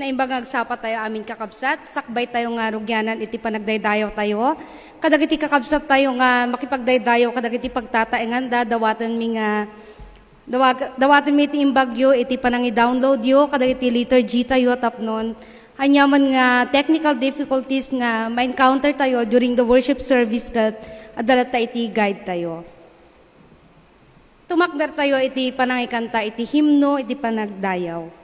na imbang agsapa tayo amin kakabsat, sakbay tayo nga rugyanan iti panagdaydayaw tayo. Kadagiti kakabsat tayo nga makipagdaydayaw, kadagiti pagtataengan dawatan mi nga dawatin mi iti imbagyo, iti panangi-download yo, kadagiti liturgy tayo tapnon. Anyaman nga technical difficulties nga ma-encounter tayo during the worship service kat adalat ta iti guide tayo. Tumakdar tayo iti panangikanta, iti himno, iti panagdayaw.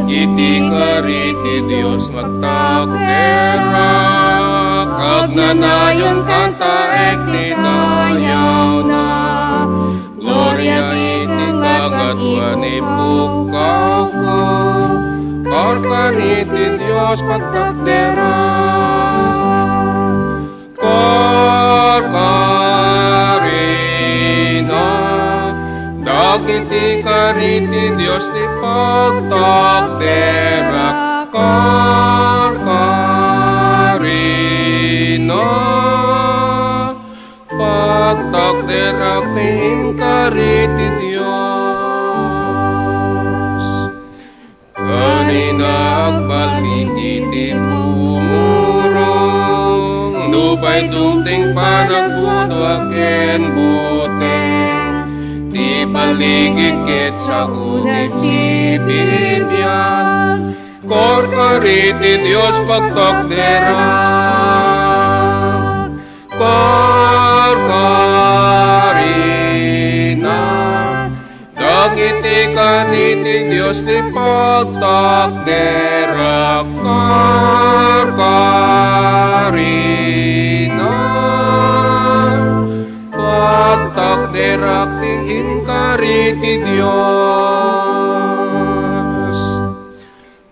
Iti kariti Diyos magtakderak, agnanayon kanta ekninayaw na. Gloria iti kagatwan ipukaw ko, karkaniti Diyos magtakderak. Karkarina, dagiti kariti Diyos ti pagtakderak. Karkarina, pagtakderak ti inkariti Diyos. Kanina agbaliti pumurong, nupay dumting panagbudo aken buteng. Di baligid ket sa unes si Bibyan, korkariti Diyos pagtakderak. Karkarina, dagiti kaniti Diyos ti pagtakderak. Karkarina, pagtakderak ti inkariti Diyos.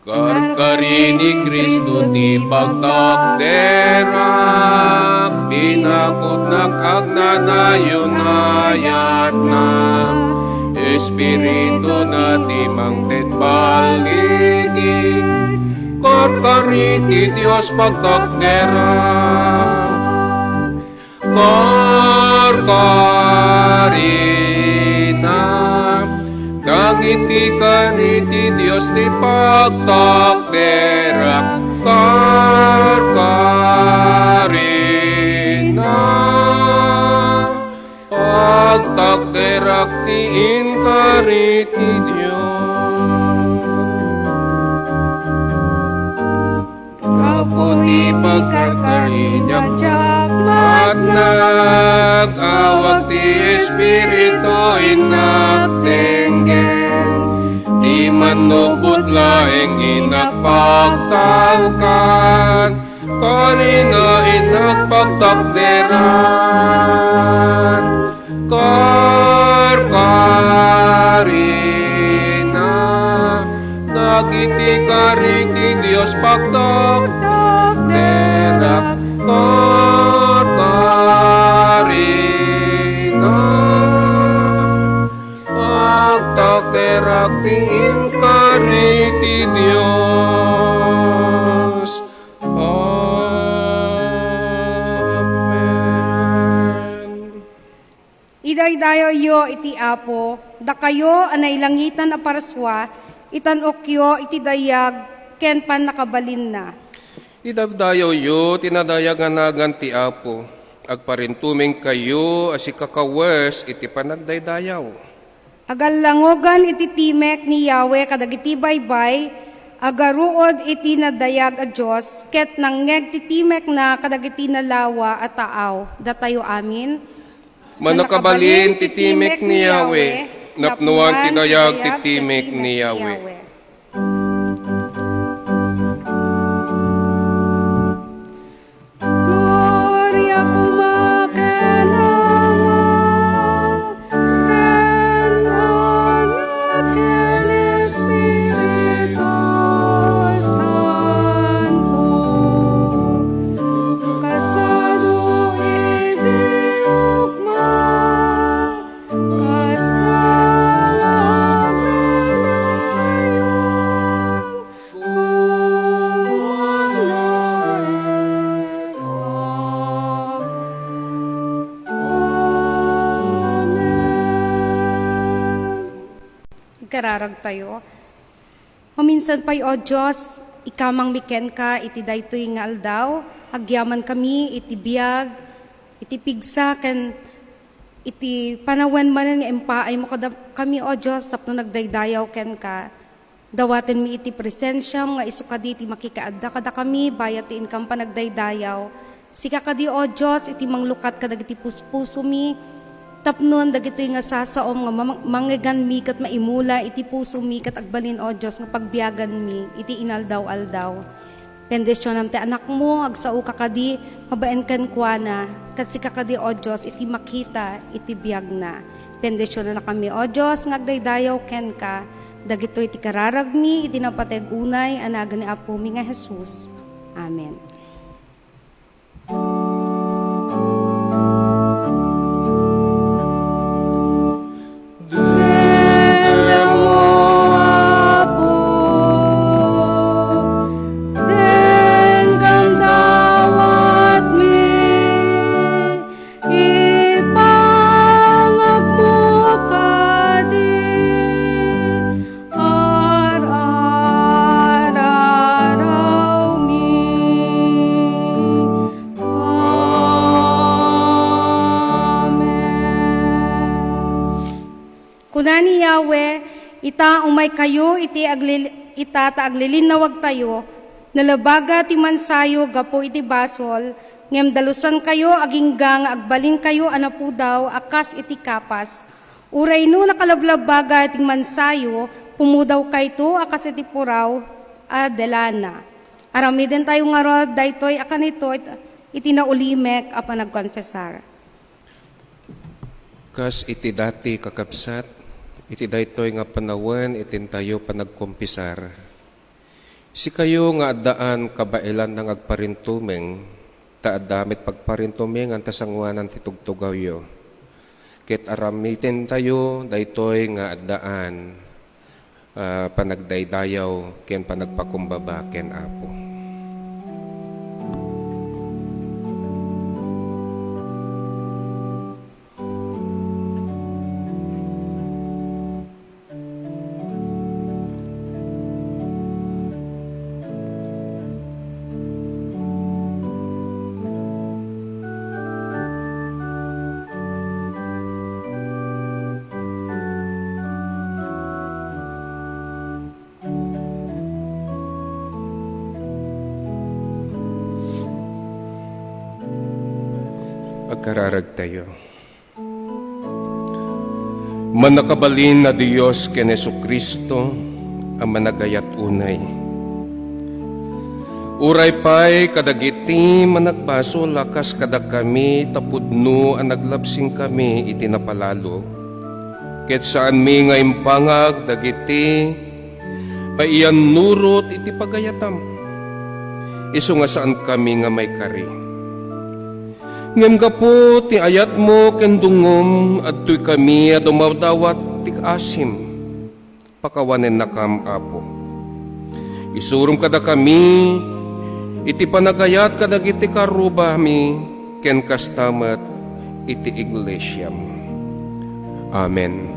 Karkarini Kristo ti pagtakderak, pinakot nakagnanayon ayat na. Espiritu na ti mangted baligid, karkariti Diyos pagtakderak. Karkarina, dagiti kaniti Diyos ti pagtakderak. Karkarina, pagtakderak ti inkariti Diyos. Kaputi pagkarkarinyak at nag-awag ti Espiritu inaptenggen, di manubot laeng inakpagtalkan, kanina inakpagtakderan. Karkarina, dagiti kariti Diyos pagtakderak. Karkarina, pagtakderak ti inkariti Diyos. Amen. Idaydayo yo iti Apo, da kayo anay langitan a paraswa, itanokyo iti dayag, ken pan nakabalin na. Idabdayaw yo, tinadayaganagan ti Apo, agparintuming kayo asi kakawes iti panagdaydayaw. Agalangogan iti timek ni Yahweh kadagiti baybay, agaruod iti nadayag a Diyos, ket nangeg ti timek na kadagiti nalawa at taaw. Datayo amin. Manakabalin ti timek ni Yahweh, napnuan ti dayag ti timek ni Yahweh. kararag tayo. Maminsan pa'y, O Diyos, ikamang miken ka, iti daytoy nga aldaw, agyaman kami, iti biyag, iti pigsa, ken iti panawen man nga empaay mo kada kami, O Diyos, tapno nagdaydayaw ken ka. Dawaten mi iti presensya nga isu kadi iti makikaadda kada kami, bayat ti inkam panagdaydayaw. Sika kadi, O Diyos, iti manglukat kadag iti puspuso mi, tapnon dagitoy nga sasaom nga manggigan mi kat maimula iti puso mi kat agbalin, O Diyos, nga pagbiyagan mi iti inaldaw-aldaw. Bendisyon ti anak mo agsao ka kadi mabaen ken kuana kat si kakadi, O Diyos, iti makita iti biyag na. Bendisyon na kami, O Diyos, nga agdaydayaw ken ka dagitoy iti kararag mi iti napateg unay anagan ni Apo mi nga Jesus. Amen. Kunani Yahweh, ita umay kayo, ita taaglilinawag tayo, nalabaga ti mansayo, gapo iti basol, ngem dalusan kayo, aginggang, agbalin kayo, anapu daw, akas iti kapas. Uray no nakalablabaga iti mansayo, pumudaw kayto, akas iti puraw, adelana. Aramiden tayo nga rod, daytoy, akanito, iti naulimek, apan nagkonfesar. Kas iti dati kakabsat, iti daytoy nga panawen, itin tayo panagkumpisar. Si kayo nga addaan kabailan ng agparintumeng, taadamit pagparintumeng ang tasangwanan ti tugtugaw yo. Ket aramitin tayo, daytoy nga addaan, panagdaydayaw, ken panagpakumbaba, ken Apo. Pagkararag tayo. Manakabalin na Diyos ken Jesucristo, ang managayat unay. Uray pa'y kadagiti managbaso lakas kadag kami, tapudno ang naglabsing kami iti napalalo. Ket saan mi nga impangag dagiti maiyan nurot iti pagayatam. Isu nga saan kami nga may kari. Ngem gapo ti ayat mo ken dungom adtoy kami a dumawdawat ti asim pakawanen nakam Apo. Isurum kada kami iti panagayat kadagiti karuba mi ken kastamet iti iglesyam. Amen.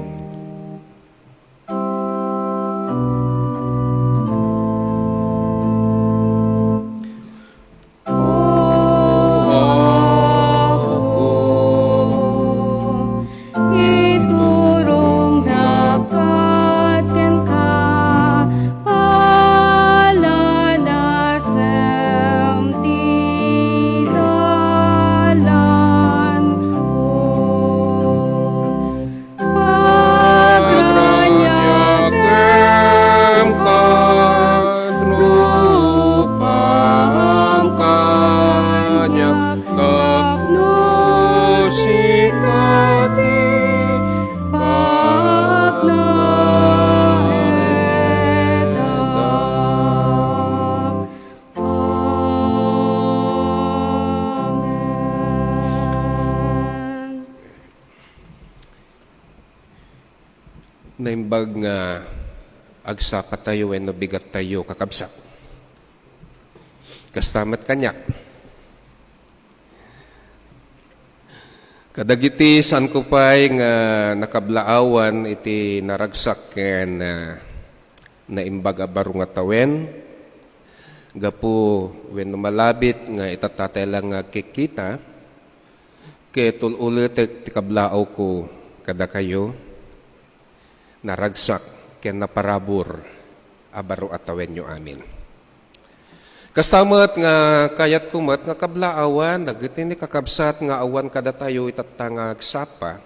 Naimbag nga agsapat tayo no bigat tayo kakabsat. Kastamat kanyak. Kadagiti san ko pa'y nga nakablaawan iti naragsak ken na imbag abaro nga tawen. Gapu when malabit nga itatatay lang nga kikita, ketul ulit ti kablaaw ko kada kayo, naragsak ken naparabor abaro atawen nyo amin. Kastamat nga kayat kumat nga kablaawan, dagiti ni kakabsat nga awan kada tayo itatangag sapa.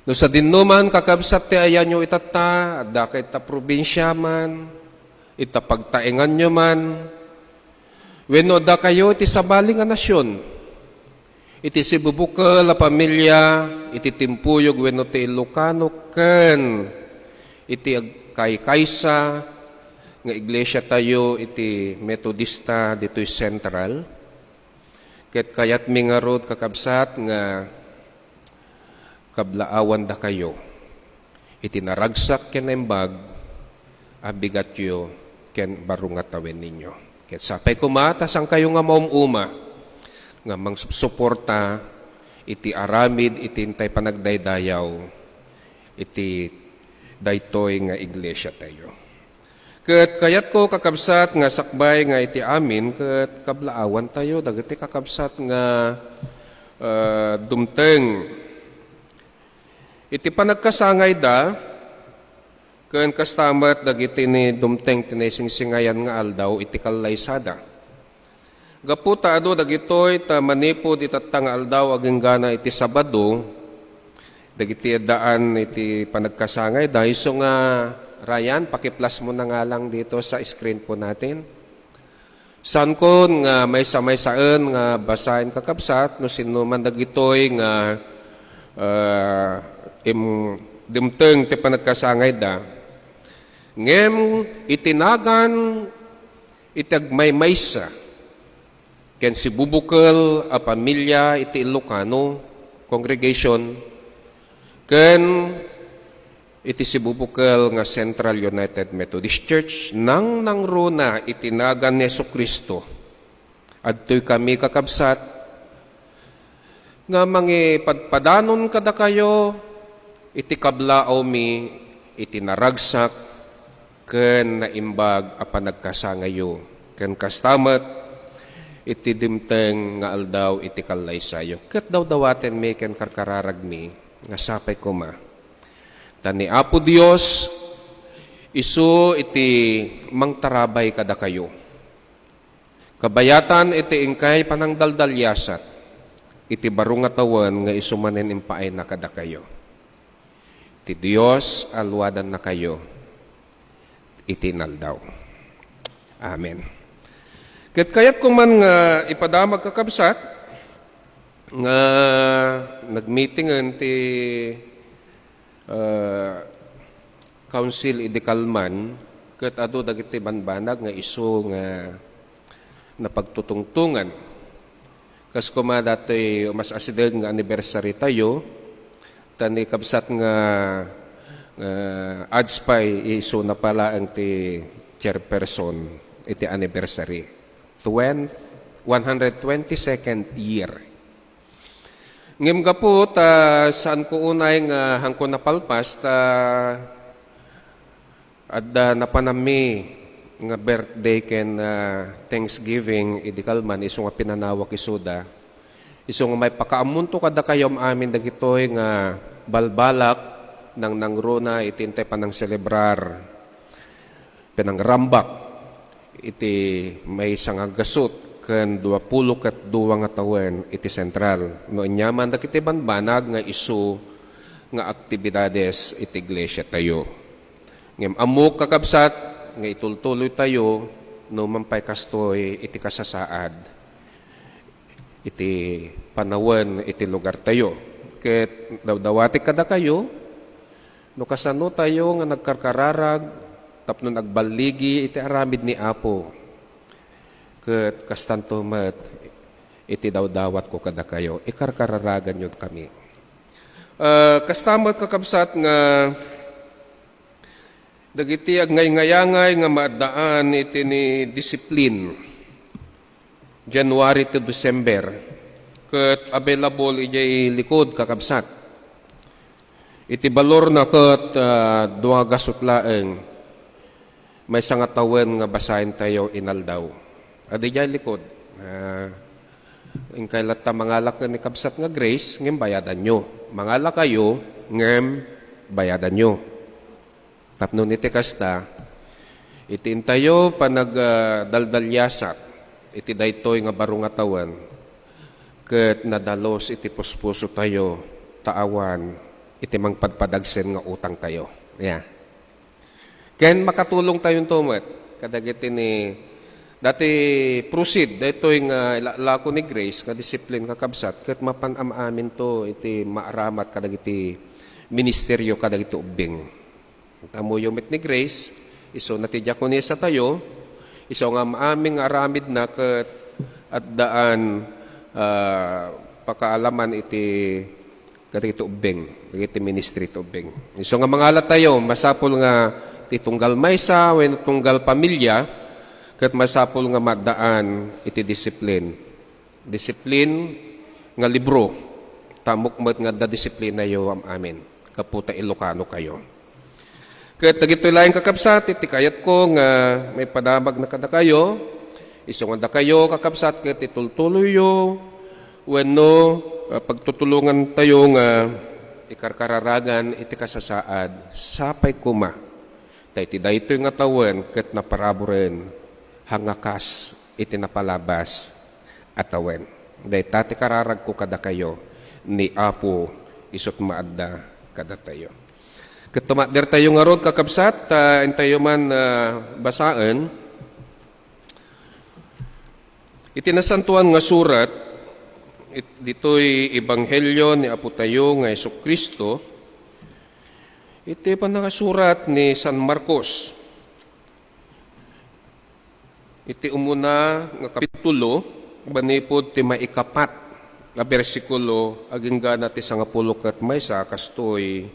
No sa dinnuman kakabsat ti ayan nyo itata, adda kay ta probinsya man, itapagtaingan nyo man, wenno da kayo iti sabali nga nasyon, iti sibubukal a pamilya, iti timpuyog wenno ti Ilocano ken iti kaysa nga iglesia tayo iti Metodista dito'y Central. Ket kayat mi nga rod kakabsat nga kablaawan da kayo. Iti naragsak ken embag abigat yo ken baro nga tawen ninyo. Ket sapay kumata sang kayo nga maumuma nga mangsuporta iti aramid iti intay panagdaydayaw iti daytoy nga iglesia tayo. Ket kayat ko kakabsat nga sakbay nga iti amin ket kablaawan tayo dagiti kakabsat nga dumteng iti panagkasangay da ken kastamat dagiti ni dumteng tinesingsingayan nga aldaw iti kalaysada. Gaputa ado dagitoy ta manipod itatang aldaw aging gana iti Sabado dagiti daan iti panagkasangay da iso nga Ryan, pakiplas mo na nga lang dito sa screen po natin. San ko nga may samay-saan nga basahin kakabsat, no sino man dagitoy nga dimteng ti panagkasangay da. Ngem itinagan itagmaymaysa ken si bubukal a pamilya iti Ilocano congregation ken iti sibubukal nga Central United Methodist Church nang nangruna itinagan ni Jesucristo. Adtoy kami kakabsat nga mangipadpadanon kada kayo iti kablaaw mi iti naragsak ken naimbag a panagkasangayo ken kastamet iti dimteng nga aldaw iti kalaysayo. Ket daw-dawaten mi ken karkararag mi nga sapay kuma. Tani Apo Dios, isu iti mangtarabay kada kayo. Kabayatan iti ingkay panangdaldalyasat, iti baro nga tawen nga isu manen impaay na kada kayo. Iti Dios alwadan na kayo, iti naldaw. Amen. Ket kayat ko man nga ipadamag kakabsat, nga nagmeetingan ti Council Idikalman ket ado dagiti banbanag nga isu nga napagtutungtungan kas kuma dati mas asideg nga anniversary tayo tani kabsat nga adspay isu na pala ang ti chairperson iti anniversary 122nd year. Ngem gapo ta saan ko unay nga hangko napalpas ta adda napanami nga birthday ken Thanksgiving idikalman isu nga pinanawak isuda isu nga may pakaamunto kada kayom amin dagitoy nga balbalak nang nangruna itintay panang celebrar pinangrambak iti may sangagasot ken 22 nga tawen iti sentral. No nyaman dagiti banbanag nga isu nga aktibidades iti iglesia tayo. Ngem amok kakabsat nga itultuloy tayo no mampay kastoy iti kasasaad iti panawen iti lugar tayo. Ket dawdawati kada kayo no kasano tayo nga nagkarkararag tapno nagbaligi iti aramid ni Apo. Ket kastanto met iti dawdawat ko kada kayo ikarkararagan yun kami. Kastamat kakabsat nga dagiti agnay-ngayangay nga maadaan iti ni disiplin January to December ket available ijay likod kakabsat. Iti balor na ket duha gasutlaeng may nga tawen nga basahin tayo inaldaw. Adi jay likod. Ingkailat ta mangalak ni kabsat nga grace, ngem bayadan nyo. Mangala kayo, ngem bayadan nyo. Tapno iti kasta, iti intayo panagdaldalyasat, iti daytoy nga baro nga tawan, ket nadalos iti puspuso tayo, taawan, iti mangpadpadagsen nga utang tayo. Yeah. Ken makatulong tayong tumet, kadagiti ni dati proceed, daytoy nga ilalako ni Grace, nga discipline kakabsat, ket mapanam-amin to, iti maaramat kadagiti ministeryo kadagiti ubing. Amo yumit ni Grace, iso natidya ko niya sa tayo, iso nga maaming aramid na ket at daan pakaalaman iti kadagiti ubing, kadagiti ministry iti ubing. Iso nga mangalat tayo, masapul nga iti tunggal maysa, wenno tunggal pamilya, ket masapul nga madaan iti disiplin. Disiplin nga libro, tamukmet nga da disiplina yo amin. Kaputa Ilocano kayo. Ket dagitoy laing kakabsat, iti kayat ko nga may padamag na kada kayo, iso nga da kayo kakabsat ket itultuloy yo, wenno pagtutulungan tayo nga ikarkararagan iti kasasaad, sapay kuma. Iti daytoy nga tawen ket naparaburen hangakas iti napalabas at tawen. Daytati kararag ko kada kayo ni Apo isot maadda kada tayo. Ket tumader tayo nga rod kakabsat, intayo man basaan. Iti nasantuan nga surat, dito'y ebanghelyo ni Apo tayo nga Jesucristo, iti pa nakasurat ni San Marcos. Iti umuna nga kapitulo, banipod ti maikapat nga bersikulo, aging gana ti sangapulo ket maysa, kastoy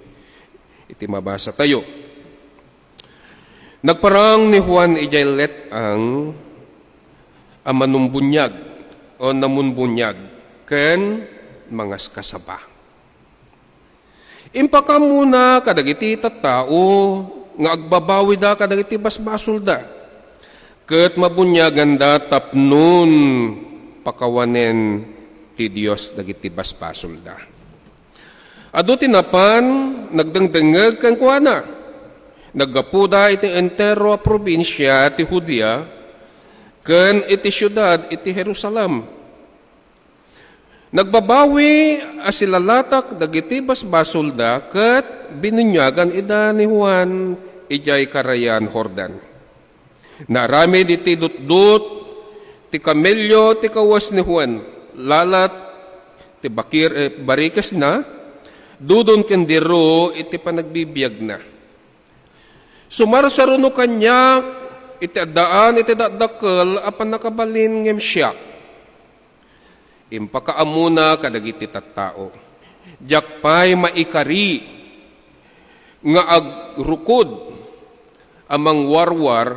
iti mabasa tayo. Nagparang ni Juan ijay ang amanumbunyag o namunbunyag ken mangas kasaba. Impaka muna kadagiti tattao nga agbabawi da kadagiti basbasol da. Ket mabunyagan da tapnon pakawanen ti Dios dagiti basbasol da. Adu tinapan nagdengdengeg ken kuana. Naggapuda iti entero a probinsya ti Judea ken iti syudad iti Jerusalem. Nagbabawi asilalatak dagiti basbasol da ket binunyagan ida ni Juan ijay karayan Jordan. Narami iti dutdut ti kamelyo ti kawas ni Juan lalat ti barikas na dudon kendiro iti panagbibiyag na. Sumarsaruno kanya iti adaan iti dadakkel apan nakabalin ngem siya. Impakaamuna kadagiti tattao. Jakpay maikari nga agrukod amang warwar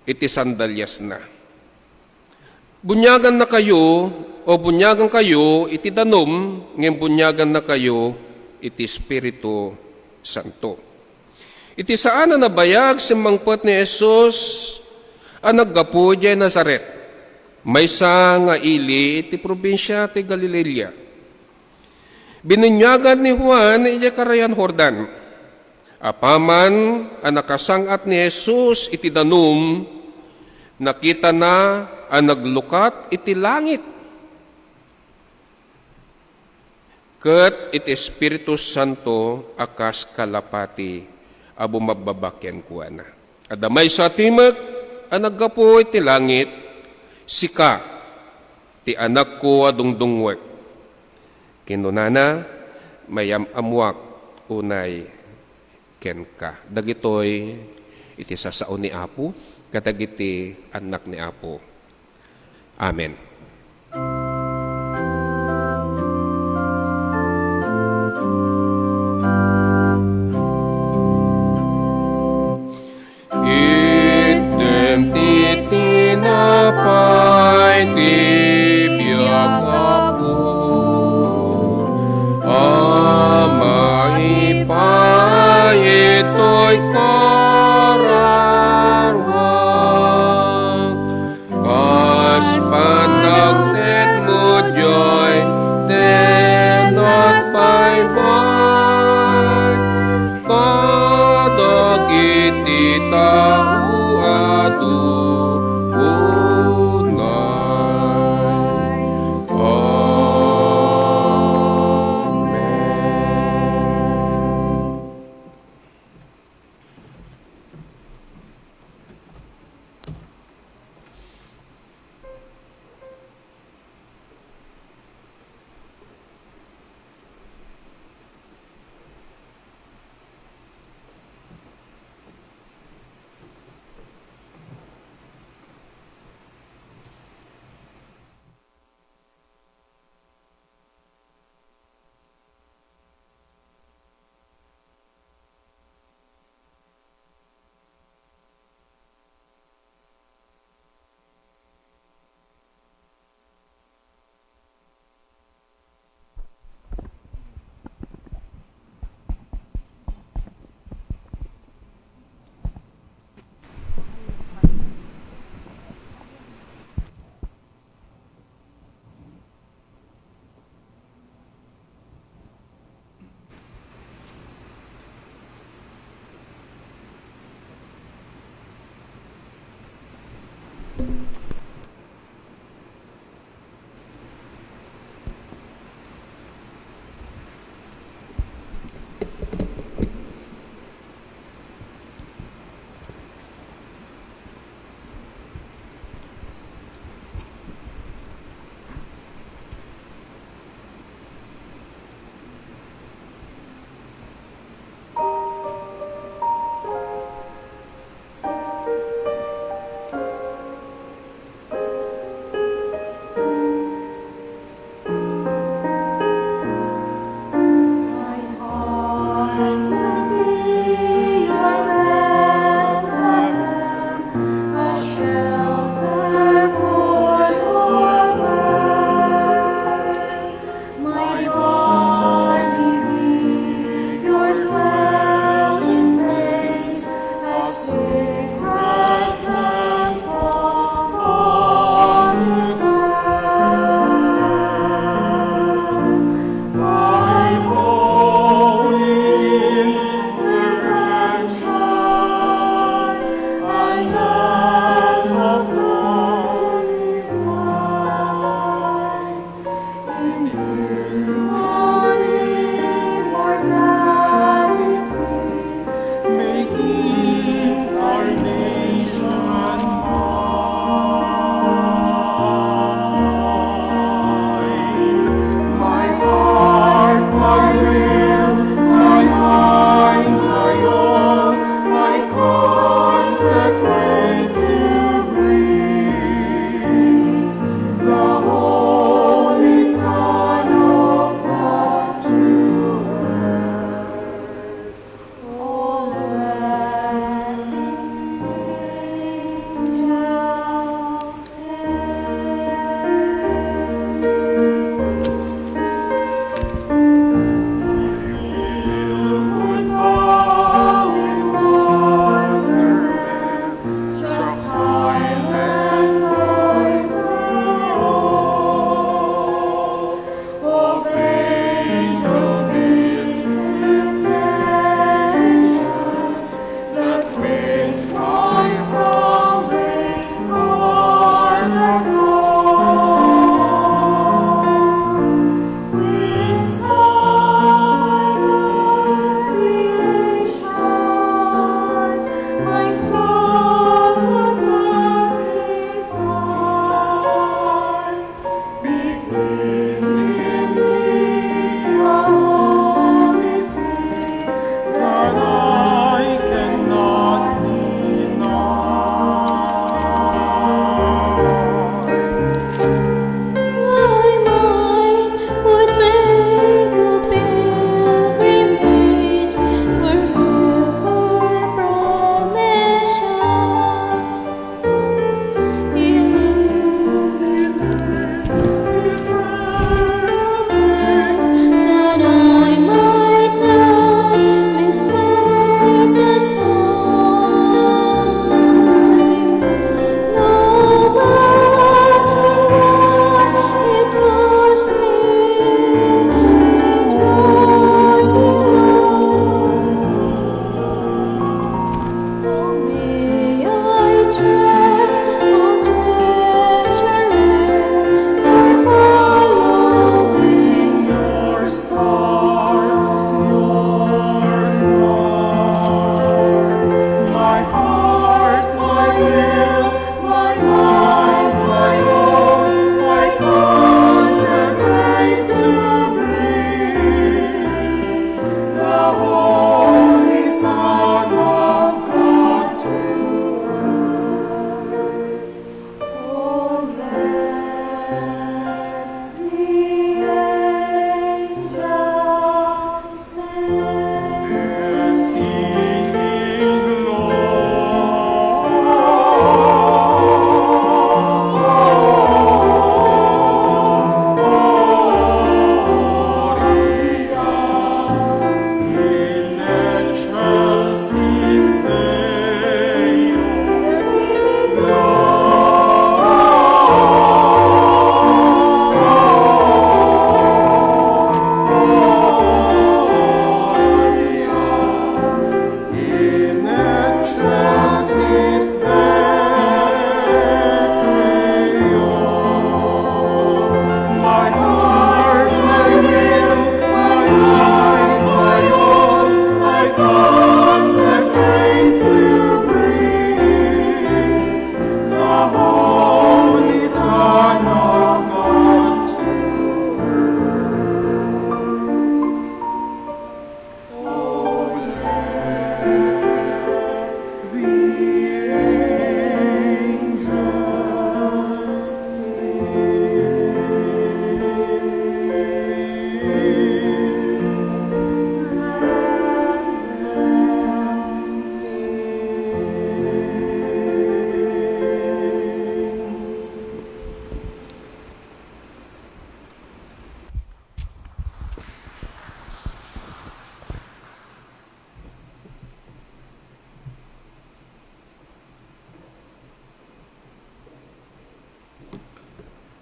iti sandalyas na. Bunyagan na kayo o bunyagan kayo iti danom, ngem bunyagan na kayo iti Espiritu Santo. Iti saan na nabayag si mangpet ni Jesus ang naggapu di Nazaret. Maysa nga ili iti probinsya ti Galilea. Binunyagan ni Juan iti karayan Jordan. Apaman ang nakasangat ni Jesus iti danom, nakita na ang naglukat iti langit. Ket iti Espiritu Santo akas kalapati abo mababakyan kuana. Adamay sa timek ang naggapu iti langit, sika ti anak ko adungdungwek. Kinunana mayam amwak unay kenka. Dagitoy iti sasao ni Apo, kadagiti anak ni Apo. Amen. Item ti tinapay ti biyak tao adu unay. Amen. My heart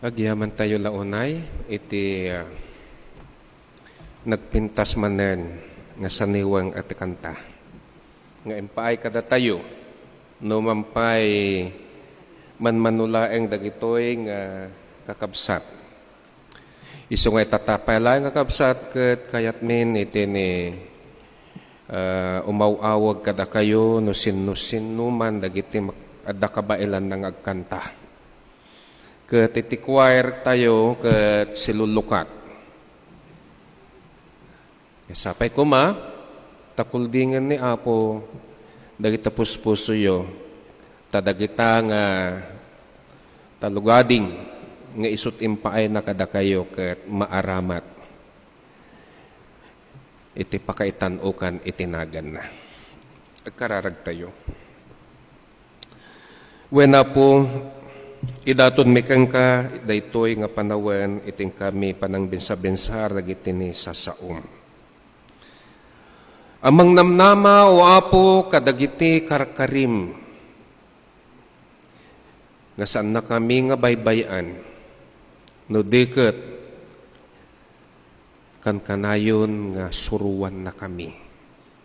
Agyaman tayo launay, iti nagpintas manen nga saniwang at kanta. Nga impaay kada tayo, no mampay manmanulaeng dagitoy nga kakabsat. Isu nga itatapay lang kakabsat ket kayat min iti ni umawawag kada kayo no sinuman dagiti adda kabailan nang agkanta. Ket iti choir tayo ket silulukat. Sapay ko takuldingan ni Apo dagita puspuso yo tadagita nga talugading nga isut impaay na kada kayo ket maaramat iti pakaitanukan itinagan na. Agkararag tayo. Wena po idaton mikang ka daytoy nga panawen iting kami panang binsa-binsar dagiti ni sasaom. Amang namnama o Apo kadagiti karkarim nga saan na kami nga baybayan no deket kan kanayon nga suruan na kami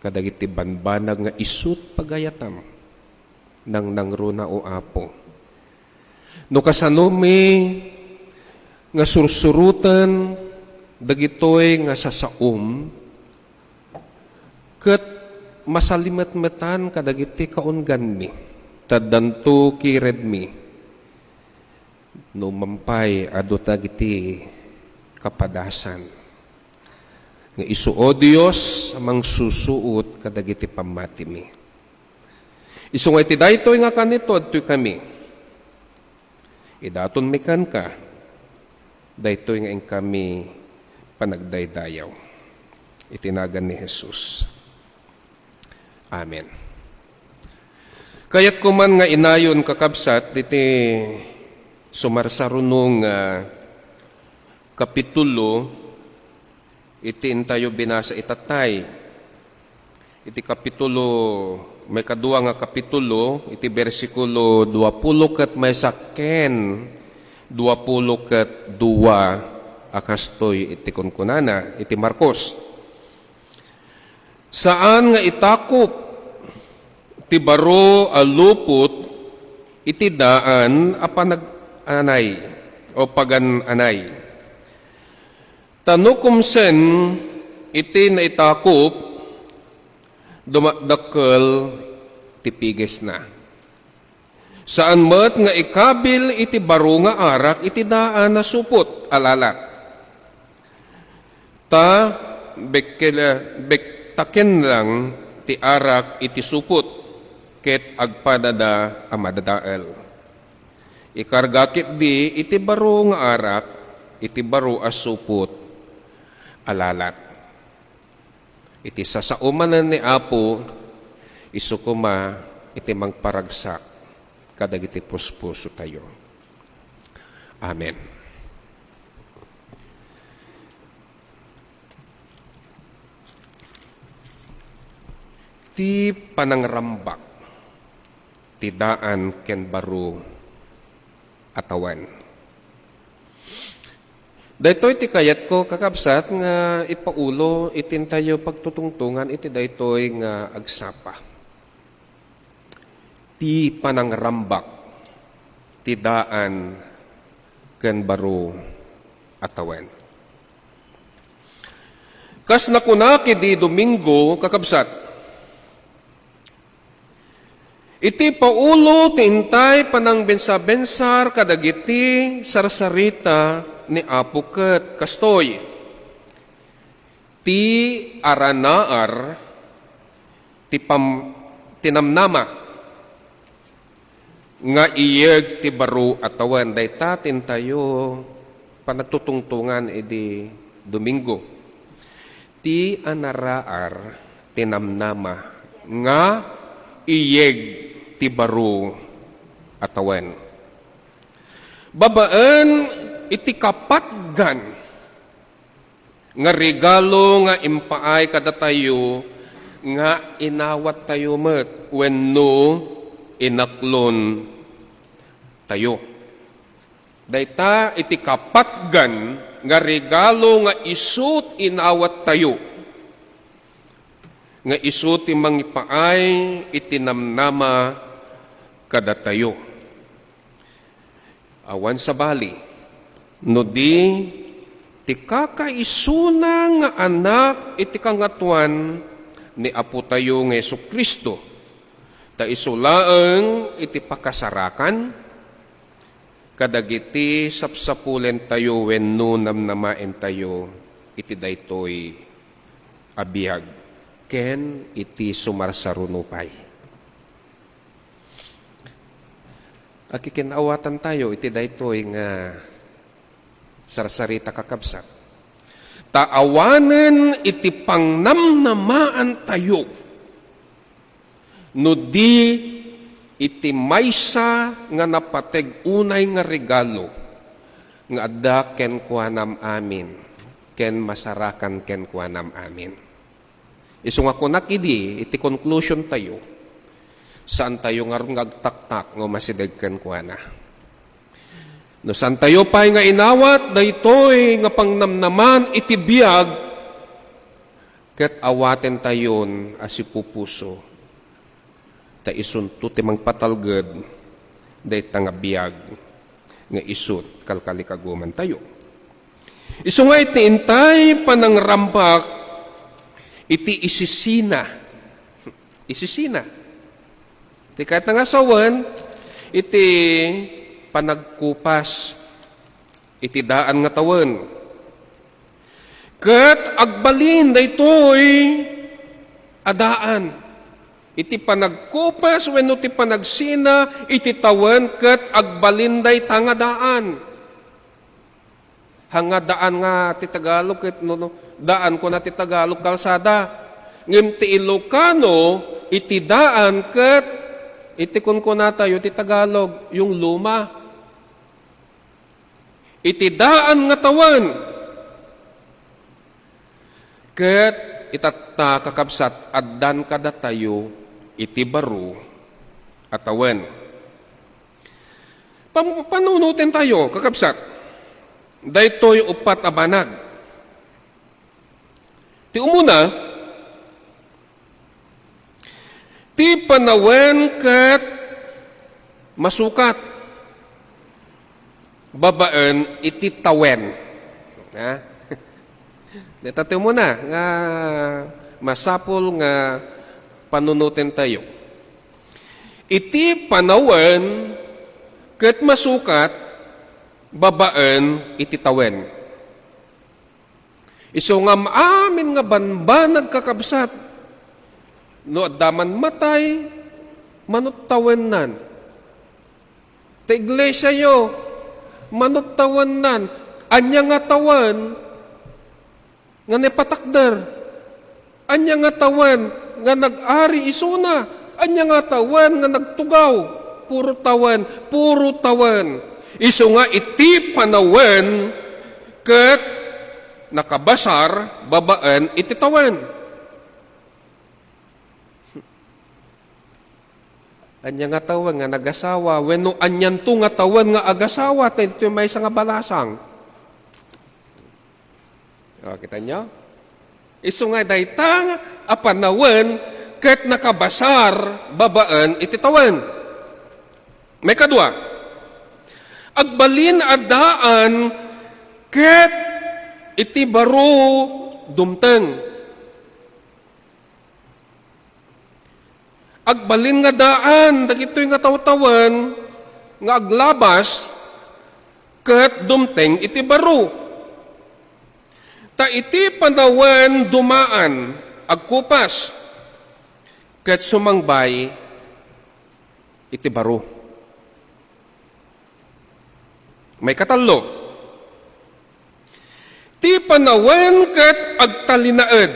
kadagiti banbanag nga isut pagayatam nang nangruna o Apo. No kasanumi nga sursurutan dagitoy nga sasaom ket masalimet-metan kadagiti kaunggan mi taddanto kired mi no mampay adu dagiti kapadasan nga isuo Dios amang susuot kadagiti pamati mi. Isu nga iti daytoy nga kanito adtoy kami. Idaton mikan ka, daytoy nga ing kami panagdaydayaw. Itinagan ni Jesus. Amen. Kaya't kuman nga inayon kakabsat, iti sumarsarunong kapitulo, iti intayo binasa itatay. Iti kapitulo may kadua nga kapitulo, iti bersikulo 20 ket may saken 20 ket 2 akastoy iti kunkunana, iti Marcos. Saan nga itakop ti baro a lupot iti daan a panag-anay o pagan-anay. Tanukumsen iti naitakop dumadakkel tipiges na. Saan met nga ikabil iti baro nga arak iti daan na supot alalat. Ta bektaken lang ti arak iti supot ket agpadada a madadael. Ikargakit di iti baro nga arak iti baro a supot alalat. Iti sasaumanan ni Apo, isukuma iti mangparagsak kadagiti puspuso tayo. Amen. Ti panangrambak, ti daan ken baro atawan. Daytoy ti kayat ko kakabsat nga ipaulo itin tayo pagtutungtungan iti daytoy nga agsapa. Ti panangrambak ti daan ken baro atawan. Kas nakunaki di Domingo kakabsat. Iti paulo ti intay panang bensa-bensar kadagiti sarsarita ni Apo ket kastoy. Ti aranaar ti tinamnama nga iyeg ti baro atawan daytatin tayo panagtutungtungan edi Domingo. Ti anaraar tinamnama nga iyeg ti baro atawan. Babaan iti kapatgan nga regalo nga impaay kada tayo nga inawat tayo met wenno inaklon tayo. Dayta iti kapatgan nga regalo nga isut inawat tayo. Nga isut ti mangipaay iti namnama kada tayo. Awan sa bali, no di ti kakaisuna nga anak iti kangatuan ni Apo tayo nga Jesu-Kristo. Ta isulaeng iti pakasarakan, kadagiti sapsapulen tayo wenno namnamaen tayo iti daytoy abiyag ken iti sumarsarunupay. Akikinawatan tayo iti daytoy nga sarsarita kakabsat. Taawanen iti pangnamnamaan tayo no di iti maysa nga napateg unay nga regalo nga adda ken kuanam amin ken masarakan ken kuanam amin. Isu nga kunak idi iti conclusion tayo saan tayo nga ngagtaktak nga masideg ken kuana. No saan tayo pa'y nga inawat daytoy nga pangnamnaman iti biyag ket awaten tayon asipupuso ta isunto ti mangpatalged dayta nga biyag nga isut kalkalikaguman tayo. Isu nga iti intay panangrampak iti isisina. Isisina. Iti kahit nga sawan iti panagkupas iti daan nga tawen. Ket agbalin daytoy adaan. Iti panagkupas wenno ti panagsina iti tawen ket agbalinday tangadaan. Hangadaan nga ti Tagalog ket no, daan ko na ti Tagalog kalsada. Ngem ti Ilocano iti daan ket iti kunkuna tayo ti Tagalog yung luma. Iti daan nga tawen. Ket itata kakabsat addan kada tayo iti baro at awen. Panunutin tayo, kakabsat. Daytoy upat abanag. Ti umuna, ti panawen ket masukat. Babaen iti tawen. Ha? Dito muna, nga masapol nga panunutin tayo. Iti panawen ket masukat, babaen iti tawen. Isu nga maamin nga banbanag kakabsat, no addaman matay, manut tawenan. Ta iglesia yo, manut tawenan, anya nga tawan, nga nepatakder, anya nga tawan, nga nag-ari isuna, anya nga tawan nga nagtugaw, puro tawan, puro tawan. Isu nga iti panawen ket nakabasar babaen iti tawan. Anya nga tawan nga nagasawa, wenno anyan to nga tawan nga agasawa, ito may nga balasang. O, kita nyo? Isu nga daytang apanawen ket nakabasar babaen iti tawen. May kadua. Agbalin adaan ket iti baro dumteng. Agbalin nga daan dagitoy nga tawtawan nga aglabas ket dumteng iti baro. Ta iti panawen dumaan agkupas ket sumangbay iti baro. May katalo. Ti panawen ket agtalinaed.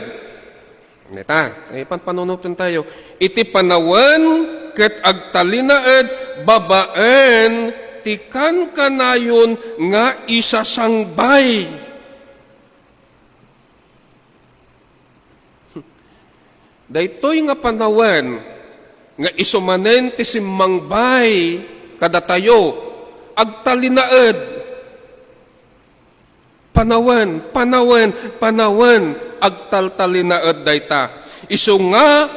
Neta, panunutin tayo. Iti panawen ket agtalinaed babaen ti kankanayon nga isasangbay. Daytoy nga panawen nga isumanen ti simmangbay kada tayo agtalinaed panawen, agtaltalinaed dayta. Isu nga,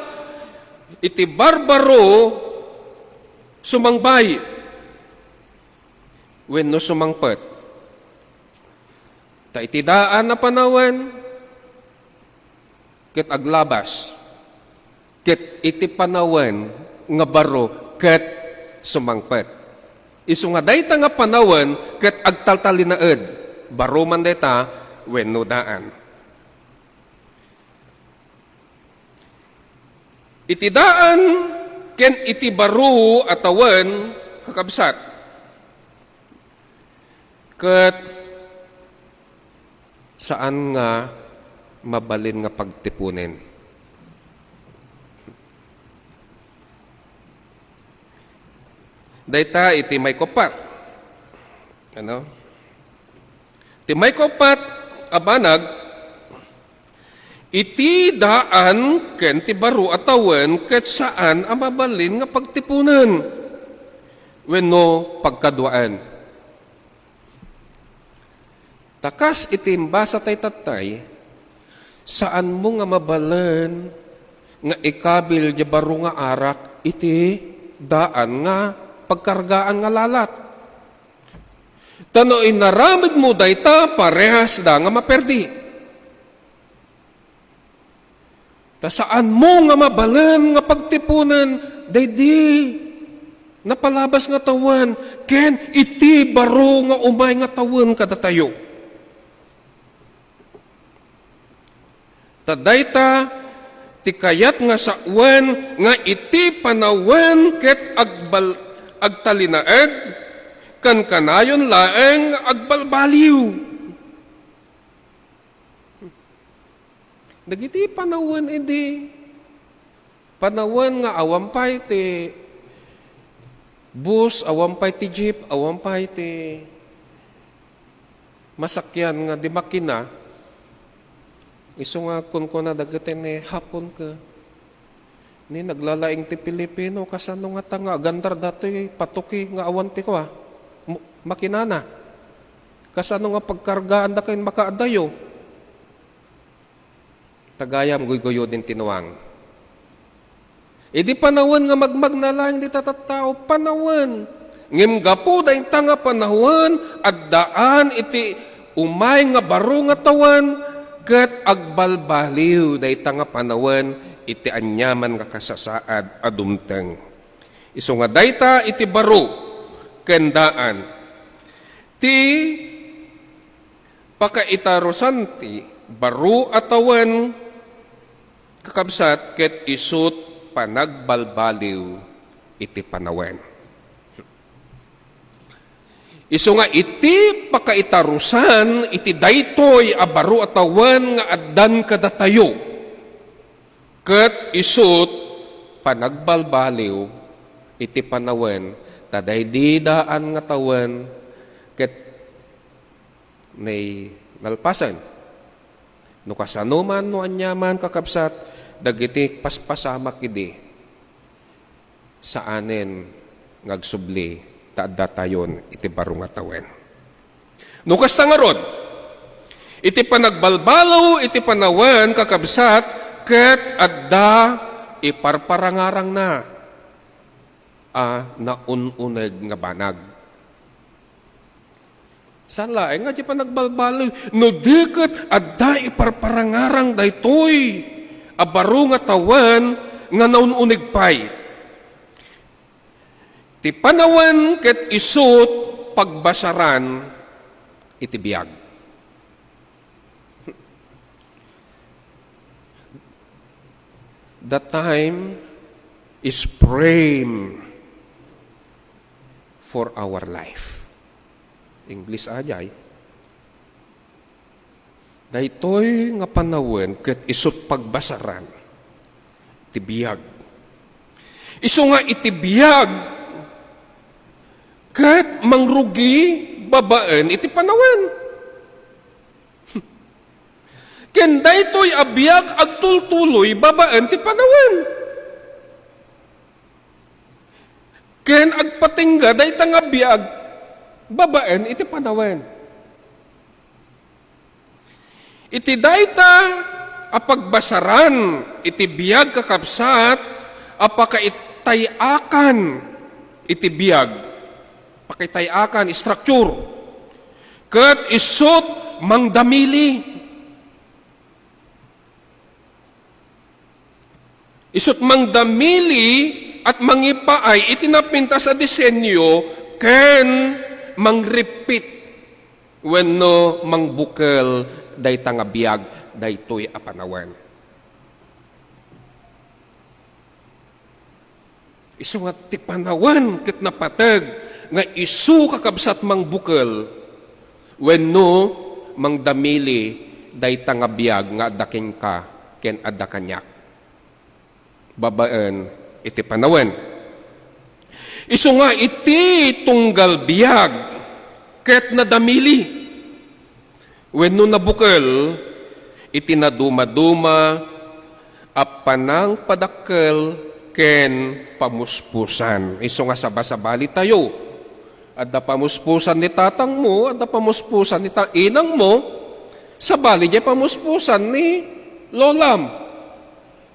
iti barbaro, sumangbay. Wenno sumangpet. Ta iti daan na panawen, ket aglabas. Ket iti panawen, nga baro, ket sumangpet. Isu nga dayta nga panawen, ket agtaltalinaed. Baro man dayta, wenno daan. Iti daan, ken iti baro atawan, kakabsat. Ket saan nga mabalin nga pagtipunin? Dayta iti may kopat. Ano? Iti may kopat, abanag, iti daan ken ti baro atawan ket saan ang mabalin nga pagtipunan. Wenno pagkaduaan. Takas itimbasa tay tatay, saan mo nga mabalan nga ikabil di baro nga arak iti daan nga pagkargaan nga lalat. Tano inaramid mo dayta parehas da nga maperdi. Ta saan mo nga mabalan nga pagtipunan daydi napalabas nga tawan ken iti baro nga umay nga tawan kada tayo. Tadayta ti kayat nga sawan nga iti panawen ket agtalinaed kan kanayon laeng agbalbaliw. Dagiti panawen idi. Panawen nga awampay ti bus, awampay ti jeep, awampay ti masakyan nga di makina. Isu nga kun na dagiti ni hapon ka. Ni naglalaing ti Pilipino kasano nga tanga gandar datoy patuki nga awanti ko makinana. Kasano nga pagkargaan da kayo makaadayo. Tagayam guy-guyo din tinuwang. Idi panawan nga magmagnalaing di tatatao, panawan. Ngim gapu da tanga panawan, at daan iti umay nga baro nga tawan, ket agbalbaliw da tanga panawan, iti anyaman nga kasasaad adumteng. Isu nga dayta iti baro, kendaan. Ti pakaitarosanti baro atawan kakabsat ket isut panagbalbaliw iti panawen. Isu nga iti pakaitarusan iti daytoy a baro atawan nga addan kadatayo ket isut panagbalbaliw iti panawen taday daan nga tawen ket nay nalpasan. No kasano man no anyaman kakabsat dagiti paspasamak idi saanen ngagsubli taadda tayon iti baro nga tawen. No kasta nga rod iti panagbalbalaw iti panawen kakabsat ket adda iparparangarang na naununeg nga banag. Saan laeng nga di pa nagbalbaloy, no diket adda iparparangarang daytoy, abaro nga tawan nga naununig pay. Ti panawan ket isut pagbasaran iti biag. The time is frame for our life. English ajay. Daytoy nga panawen ket isut pagbasaran ti biag. Isu nga iti biag ket mangrugi babaen iti panawen. Ken daytoy a biag agtultuloy babaen ti panawen. Ken agpatingga dayta nga biag babaen iti panawen. Iti dayta apagbasaran iti biag kakabsat apakaitayakan iti biag pakitayakan structure ket isut mangdamili at mangipaay itinapinta sa disenyo ken mangripit wenno mangbukel dayta nga biag daytoy a panawen. Isu nga ti panawen ket napateg nga isu kakabsat mangbukel wenno mangdamili dayta nga biag nga addaken ka ken adda kanyak. Babaen iti panawen. Isu nga iti tunggal biag ket nadamili wenno nabukel iti naduma-duma apanang padakkel ken pamuspusan. Isu nga sabasabali tayo. Adda pamuspusan ni tatang mo, adda pamuspusan ni inang mo, sabali di pamuspusan ni lolam.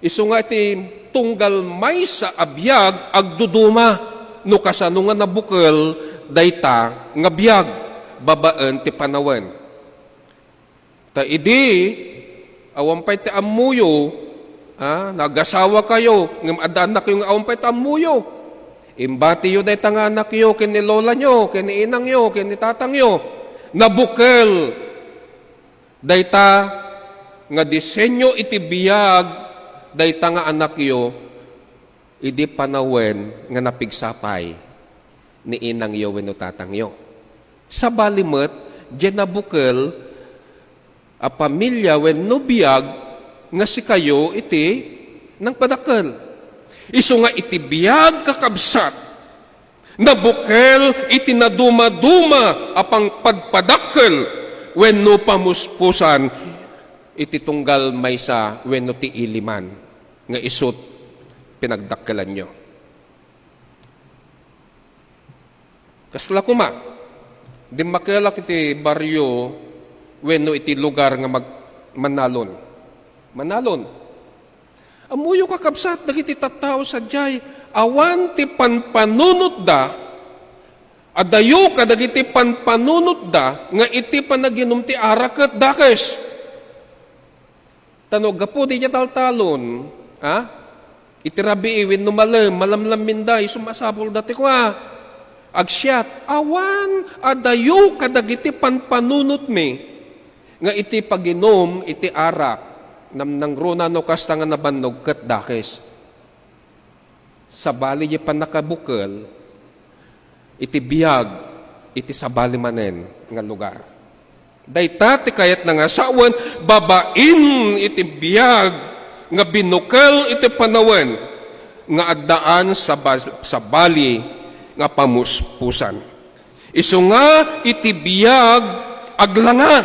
Isu nga iti tunggal may sa abiyag agduduma no kasano nga nabukel dayta nga biyag babaen ti panawen. Ta idi awampay ti ammuyo nagasawa kayo ngem adda anak yung awampay ti ammuyo. Imbati yo dayta nga anak yo ken ni lola nyo ken ni inang yo ken ni tatang yo nabukel dayta nga disenyo iti biyag dayta nga anak yo, idi panawen nga napigsapay ni inang yo wenno tatang yo. Sa balimet, diyan nabukel a pamilya wenno biyag nga si kayo iti nang padakkel. Isu nga iti biyag kakabsat, nabukel iti naduma-duma apang pagpadakkel wenno pamuspusan iti tunggal maysa wenno ti iliman nga isut pinagdakkelan nyo. Kasla kuma, di makelak iti baryo wenno iti lugar nga manalon. Manalon. Amuyo kakabsat dagiti tattao sadyay awan ti panpanunot da adayo kadagiti panpanunot da nga iti panaginom ti araket dakes. Tanog gapo di taltalon. Itirabi iwin no malamlam minday, sumasapol dati ko agsyat, awan, adayo kadagiti panpanunot mi, nga iti paginom, iti arak, namnang rona no kasta nga nabannog kat dakes. Sabali di pan nakabukel, iti biyag, iti sabali manen nga lugar. Dayta ti kayat na nga sawan, babain iti biyag, nga binukel iti panawen nga addaan sa bali nga pamuspusan. Isu nga iti biyag aglanga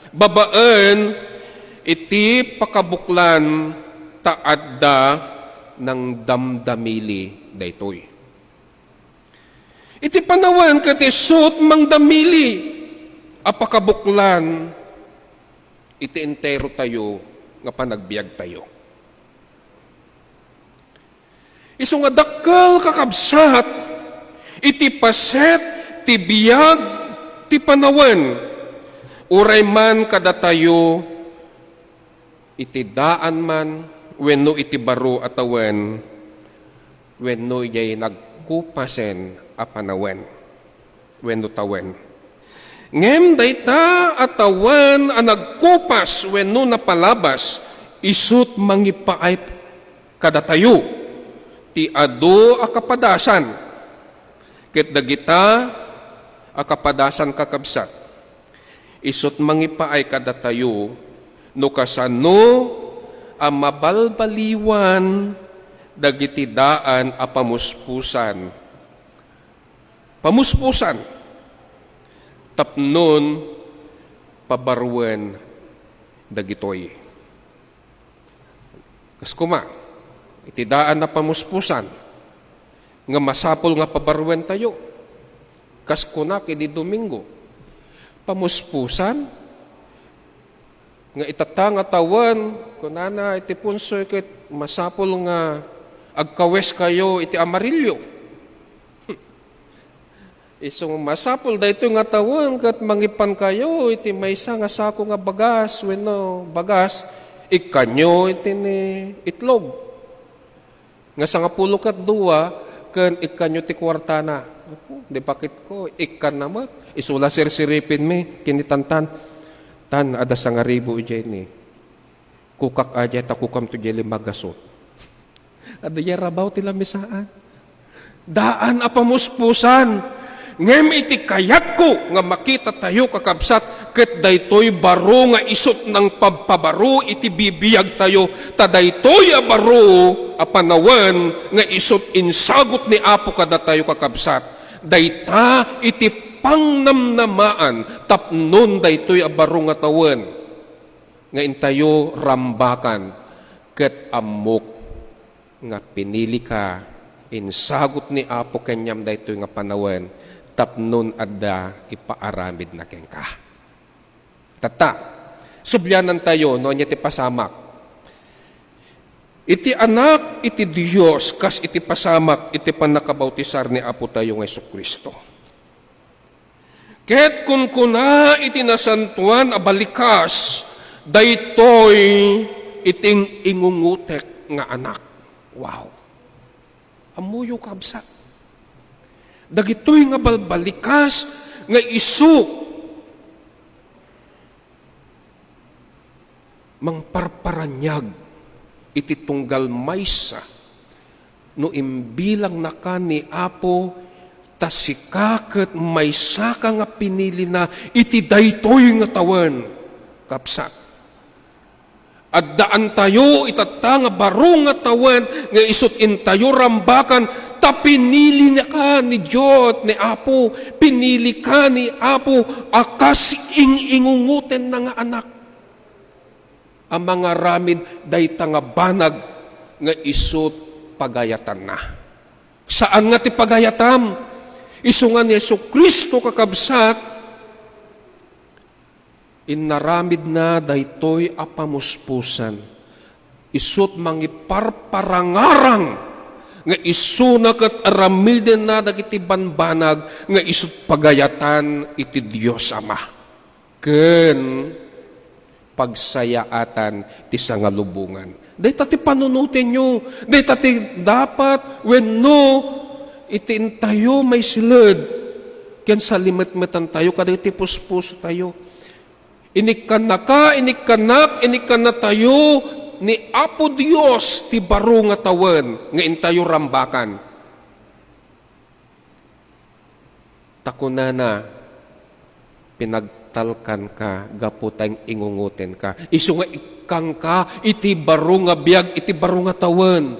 babaen iti pakabuklan taadda ng damdamili daytoy. Iti panawen ket isut mangdamili a pakabuklan iti entero tayo nga panagbiag tayo. Isu nga dakkel kakabsat iti paset ti biag ti panawen uray man kada tayo iti daan man wenno iti baro atawen wenno ijay nagkupasen a panawen wenno tawen. Ngem dayta atawan a nagkupas wenno napalabas isut mangipaay kada tayo ti adu a kapadasan ket dagita a kapadasan kakabsat isut mangipaay kada tayo no kasano a mabalbaliwan dagiti daan a pamuspusan tapnon pabarwen dagitoy. Kas kuma, iti daan na pamuspusan, nga masapol nga pabarwen tayo. Kas kuna, kidi Domingo, pamuspusan, nga itatang atawan, kunana iti punsoy ket masapol nga agkawes kayo iti amarilyo. Isong masapol dayto nga atawan ket mangipan kayo iti maysa nga sako nga bagas wenno bagas ikanyo iti ni itlog. Nga sangapulo ket duwa ken ikanyo ti kwartana. Di bakit ko ikan namat isula sirsiripin mi kinitantan tan ada 1,000 ijay ni kukak aja ta kukam to jeli magasot. Ada ya rabaw ti lamisaan. Daan apamuspusan ngem iti kayat ko nga makita tayo kakabsat ket daytoy baro nga isot ng pagpabaro iti bibiyag tayo ta daytoy a baro a panawen nga isot insagot ni Apo kada tayo kakabsat. Dayta iti pangnamnamaan tapnon daytoy a baro nga tawen nga intayo rambakan ket amok nga pinili ka insagot ni Apo kanyam daytoy nga panawen tapnon adda ipaaramid na kenka. Tata, subyanan tayo no nya ti pasamak. Iti anak, iti Diyos, kas iti pasamak, iti panakabautisar ni Apo tayo ng Jesucristo. Ket kun kuna iti nasantuan abalikas, daytoy iting ingungutek nga anak. Wow. Amuyo kabsat. Dagitoy nga balbalikas nga isu mangparparanyag iti tunggal maysa no imbilang na ka ni Apo tasikaket maysa ka nga pinili na iti daytoy nga tawen kapsat. Addaan tayo itata nga baro nga tawen nga isut intayo rambakan ta pinili na ka ni Diyos ni Apo, pinili ka ni Apo akas ingunguten na nga anak. Ang mga ramid dayta nga banag nga isut pagayatan na. Saan nga ti pagayatam? Isu nga ni Jesucristo kakabsat, inaramid na daytoy apamuspusan. Isut mangiparparangarang nga isu na kat aramiden na dagiti banbanag nga isut pagayatan iti Dios Ama. Ken pagsayaatan ti sangalubungan. Dayta ti panunutin nyo. Dayta ti dapat wenno iti intayo may silid. Ken sa limet-metan tayo kada iti puspuso tayo. Inikan na tayo ni Apo Dios ti baro nga tawen nga intayo rambakan. Takunana pinagtalkan ka, gaputang ingunguten ka. Isu nga ikang ka, iti baro nga biyag, iti baro nga tawen.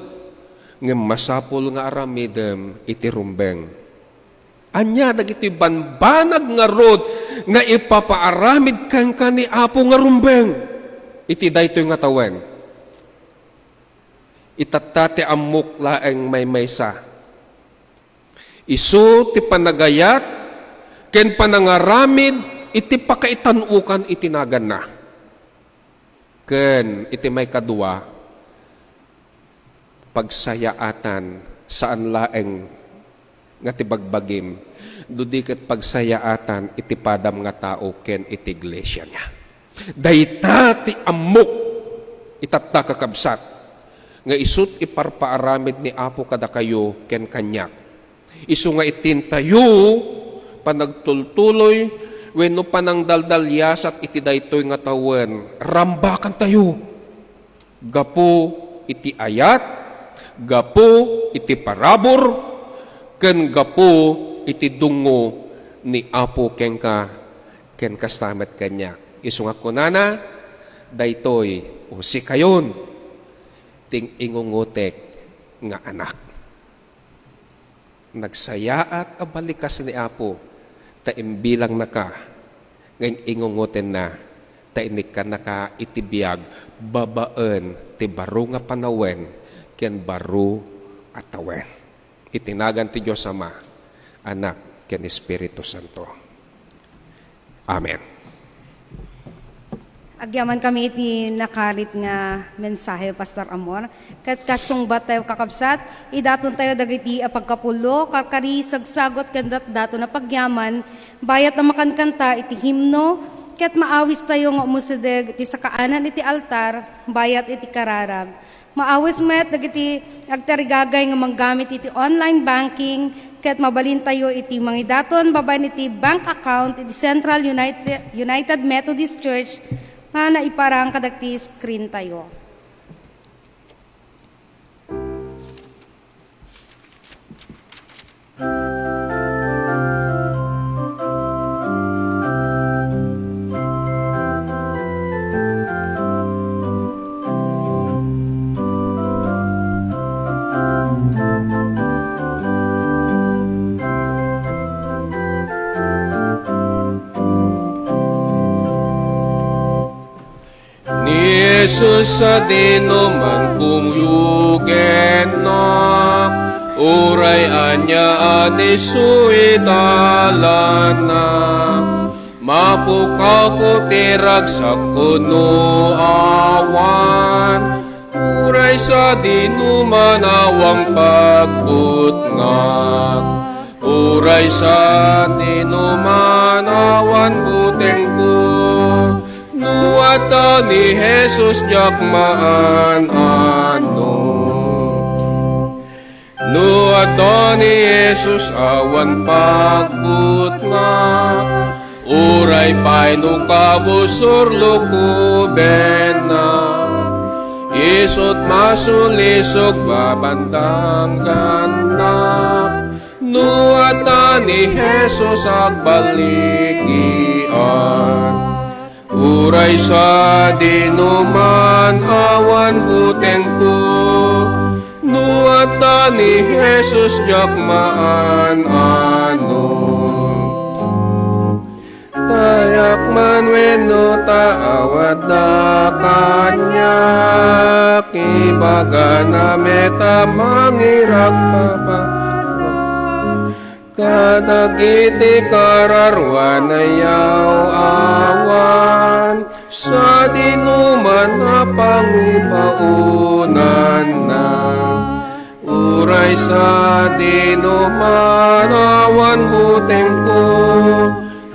Nga masapul nga aramidem, iti rumbeng. Anya, dagiti banbanag nga rod, nga ipapaaramid kang ka ni Apo nga rumbeng. Iti daytoy nga tawen. Itatate amok laeng may maysa. Isu ti panagayat, ken panangaramid, iti pakaitanukan itinagan na. Ken iti may kadua, pagsayaatan saan laeng nga ti bagbagim, dudiket pagsayaatan iti padam nga tao ken iti iglesia niya. Dayta ti amok itatta kakabsat, nga isut iparpaaramid ni Apo kada kayo ken kanyak. Isu nga itintayo panagtultuloy wenno panang daldalyasat iti daytoy nga tawen rambakan tayo gapo iti ayat, gapo iti parabor, ken gapo iti dungo ni Apo ken kastamet kanya. Isu nga kunana daytoy o si kayon ting ingungutek nga anak. Nagsayaat abalikas ni Apo ta imbilang naka ngayon ingungutin na ta inika naka itibiyag babaen ti baro nga panawen ken baro atawen. Itinagan ti Diyos Ama, Anak ken Espiritu Santo. Amen. Agyaman kami iti nakarit nga mensahe, Pastor Amor. Kat kasungbat tayo kakabsat, idaton tayo dagiti pagkapulo, kakari sagsagot kandat dato na pagyaman, bayat na makankanta iti himno, kat maawis tayo nga umusideg iti sakaanan iti altar, bayat iti kararag. Maawis met dagiti agtarigagay nga manggamit iti online banking, ket mabalin tayo iti mangidaton babaen iti bank account iti Central United Methodist Church nga naiparang kadagti screen tayo. Jesus sa dinuman kumyugen na uray anya anisuy dalana mapukaw ko tirag sa kuno awan uray sa dinuman awang pagbutngag uray sa dinuman awan buteng ko nuwata ni Jesus jakmaan ano nuwata ni Jesus awan pagbut nga uray paino kabusor loko bena isot masulisog babandang ganak nuwata ni Jesus agbaligian uray sa dinuman awan buteng ko nuwata ni Jesus jakmaan ano tayak man wenno taawat da kanya kibaga na meta mangirak papa kadagiti kararwan ayaw awan sa dinuman na pangipaunan na uray sa dinuman awan buteng ko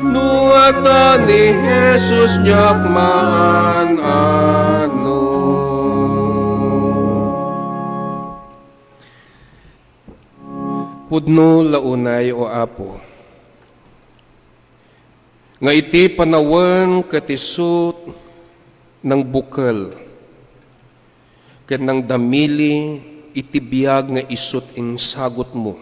nuwata ni Jesus jakmaan ano pudno launay o Apo. Nga iti panawan katisot ng bukal, ken ng damili iti biyag nga isot in sagot mo.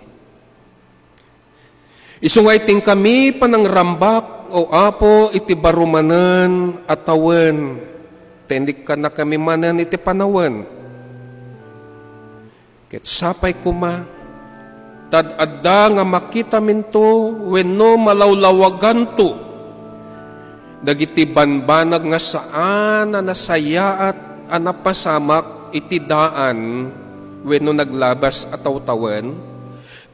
Isungay ting kami panangrambak o Apo iti barumanan at tawen, tendik ka na kami manan iti panawan. Ket sapay kuma, tad-adda nga makita minto wenno malawlawagan to dagiti banbanag nga saan na nasayaat anapasamak iti daan wenno naglabas ataw-tawan